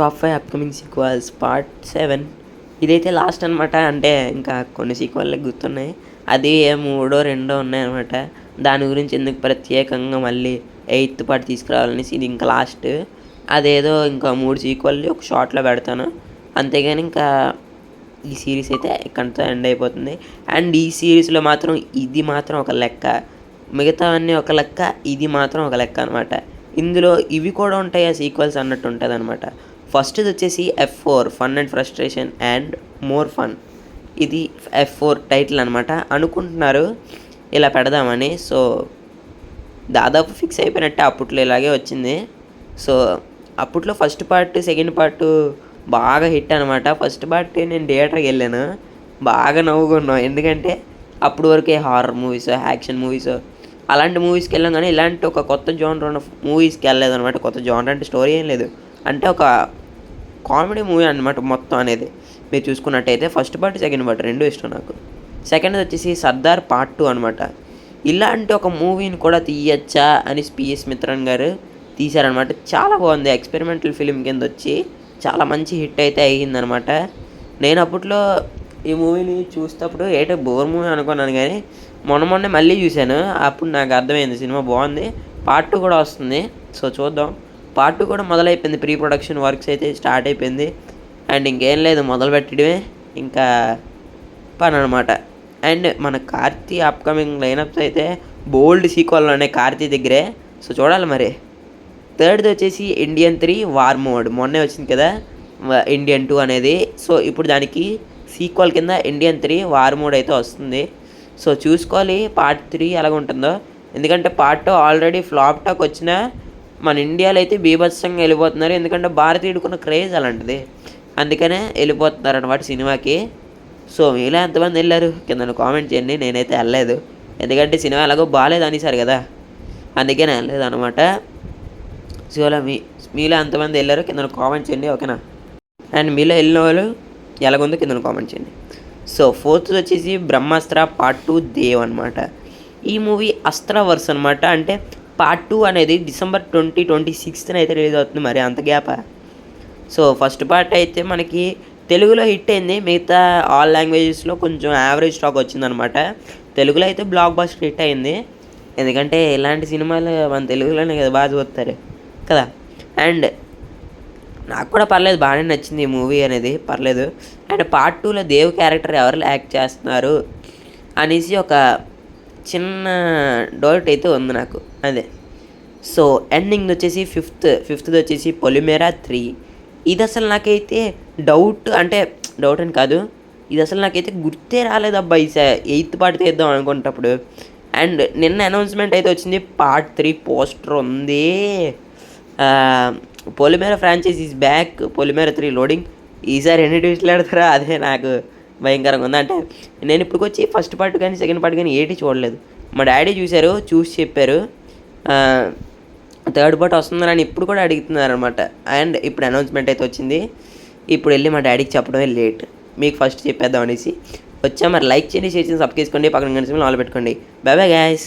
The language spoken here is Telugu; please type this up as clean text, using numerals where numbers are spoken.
Top 5 upcoming sequels part 7. ఇదైతే లాస్ట్ అనమాట. అంటే ఇంకా కొన్ని సీక్వెల్ గుర్తున్నాయి, అది మూడో రెండో ఉన్నాయన్నమాట. దాని గురించి ఎందుకు ప్రత్యేకంగా మళ్ళీ 8th పార్ట్ తీసుకురావాలనేసి ఇది ఇంకా లాస్ట్. అదేదో ఇంకా 3 సీక్వెల్ని ఒక షార్ట్లో పెడతాను, అంతేగాని ఇంకా ఈ సిరీస్ అయితే ఇక్కడితో ఎండ్ అయిపోతుంది. అండ్ ఈ సిరీస్లో మాత్రం ఇది మాత్రం ఒక లెక్క, మిగతావన్నీ ఒక లెక్క, ఇది మాత్రం ఒక లెక్క అనమాట. ఇందులో ఇవి కూడా ఉంటాయి ఆ సీక్వెల్స్ అన్నట్టు ఉంటుంది అనమాట. ఫస్ట్ది వచ్చేసి F4 fun and frustration and more fun. ఇది F4 టైటిల్ అనమాట. అనుకుంటున్నారు ఇలా పెడదామని, సో దాదాపు ఫిక్స్ అయిపోయినట్టే. అప్పట్లో ఇలాగే వచ్చింది. సో అప్పట్లో ఫస్ట్ పార్ట్ సెకండ్ పార్ట్ బాగా హిట్ అనమాట. ఫస్ట్ పార్ట్ నేను థియేటర్కి వెళ్ళాను, బాగా నవ్వుకున్నాం. ఎందుకంటే అప్పటి వరకే హారర్ మూవీస్, యాక్షన్ మూవీస్ అలాంటి మూవీస్కి వెళ్ళాం, కానీ ఇలాంటి ఒక కొత్త జోనర్ ఉన్న మూవీస్కి వెళ్ళలేదు అనమాట. కొత్త జోనర్ అంటే స్టోరీ ఏం లేదు, అంటే ఒక కామెడీ మూవీ అనమాట మొత్తం అనేది. మీరు చూసుకున్నట్టయితే ఫస్ట్ పార్ట్ సెకండ్ పార్ట్ రెండు ఇష్టం నాకు. సెకండ్ వచ్చేసి సర్దార్ పార్ట్ 2 అనమాట. ఇలాంటి ఒక మూవీని కూడా తీయచ్చా అని PS మిత్రన్ గారు తీశారనమాట. చాలా బాగుంది, ఎక్స్పెరిమెంటల్ ఫిలిం కింద వచ్చి చాలా మంచి హిట్ అయితే అయ్యిందనమాట. నేను అప్పట్లో ఈ మూవీని చూసేటప్పుడు ఏటో బోర్ మూవీ అనుకున్నాను, కానీ మొన్నే మళ్ళీ చూశాను. అప్పుడు నాకు అర్థమైంది సినిమా బాగుంది. పార్ట్ 2 కూడా వస్తుంది, సో చూద్దాం. పార్ట్ 2 కూడా మొదలైపోయింది, ప్రీ ప్రొడక్షన్ వర్క్స్ అయితే స్టార్ట్ అయిపోయింది. అండ్ ఇంకేం లేదు, మొదలు పెట్టడమే ఇంకా పని అనమాట. అండ్ మన కార్తీ అప్కమింగ్ లైనప్స్ అయితే బోల్డ్ సీక్వెల్లోనే కార్తీ దగ్గరే, సో చూడాలి మరి. థర్డ్ది వచ్చేసి ఇండియన్ 3 వార్ మోడ్. మొన్నే వచ్చింది కదా ఇండియన్ 2 అనేది, సో ఇప్పుడు దానికి సీక్వెల్ కింద ఇండియన్ 3 వార్ మోడ్ అయితే వస్తుంది. సో చూసుకోవాలి పార్ట్ 3 ఎలాగ ఉంటుందో. ఎందుకంటే పార్ట్ 2 ఆల్రెడీ ఫ్లాప్ టాక్ వచ్చినా మన ఇండియాలో అయితే బీభత్సంగా వెళ్ళిపోతున్నారు. ఎందుకంటే భారతీయుడుకున్న క్రేజ్ అలాంటిది, అందుకనే వెళ్ళిపోతున్నారు అనమాట సినిమాకి. సో మీలో ఎంతమంది వెళ్ళారు కింద కామెంట్ చేయండి. నేనైతే వెళ్ళలేదు, ఎందుకంటే సినిమా ఎలాగో బాగాలేదు అనేసారు కదా, అందుకనే వెళ్ళలేదు అనమాట. సో అలా మీలో ఎంతమంది వెళ్ళారు కింద కామెంట్ చేయండి, ఓకేనా. అండ్ మీలో వెళ్ళిన వాళ్ళు ఎలాగుందో కింద కామెంట్ చేయండి. సో ఫోర్త్ వచ్చేసి బ్రహ్మాస్త్ర పార్ట్ 2 దేవ్ అనమాట. ఈ మూవీ అస్త్రవర్స్ అనమాట. అంటే పార్ట్ 2 అనేది December 2026 అయితే రిలీజ్ అవుతుంది. మరి అంత గ్యాపా? సో ఫస్ట్ పార్ట్ అయితే మనకి తెలుగులో హిట్ అయింది, మిగతా ఆల్ లాంగ్వేజెస్లో కొంచెం యావరేజ్ స్టాక్ వచ్చిందనమాట. తెలుగులో అయితే బ్లాక్ బస్టర్ హిట్ అయింది, ఎందుకంటే ఇలాంటి సినిమాలు మన తెలుగులోనే కదా బాగా చూస్తారు కదా. అండ్ నాకు కూడా పర్లేదు, బాగానే నచ్చింది ఈ మూవీ అనేది, పర్లేదు. అండ్ పార్ట్ 2లో దేవ్ క్యారెక్టర్ ఎవరు యాక్ట్ చేస్తున్నారు అనేసి ఒక చిన్న డౌట్ అయితే ఉంది నాకు, అదే. సో ఎండింగ్ వచ్చేసి ఫిఫ్త్ది వచ్చేసి పొలిమేరా 3. ఇది అసలు నాకైతే డౌట్ అని కాదు, ఇది అసలు నాకైతే గుర్తే రాలేదబ్బా ఈ 8th పార్ట్ తీద్దాం అనుకునేటప్పుడు. అండ్ నిన్న అనౌన్స్మెంట్ అయితే వచ్చింది, పార్ట్ 3 పోస్టర్ ఉంది. Polimera franchise is back, Polimera 3 loading. ఈసారి ఎన్ని ట్విస్ట్లు ఆడతారా, అదే నాకు భయంకరంగా ఉంది. అంటే నేను ఇప్పటికొచ్చి ఫస్ట్ పార్ట్ కానీ సెకండ్ పార్ట్ కానీ ఏటి చూడలేదు. మా డాడీ చూశారు, చూసి చెప్పారు థర్డ్ పార్ట్ వస్తుందని ఇప్పుడు కూడా అడుగుతున్నారు అనమాట. అండ్ ఇప్పుడు అనౌన్స్మెంట్ అయితే వచ్చింది. ఇప్పుడు వెళ్ళి మా డాడీకి చెప్పడమే లేట్, మీకు ఫస్ట్ చెప్పేద్దాం అనేసి వచ్చా. మరి లైక్ చేయండి, షేర్ చేసి సబ్స్క్రైబ్ చేసుకోండి, పక్కన కనిసి ఆల్ పెట్టుకోండి. By bye guys.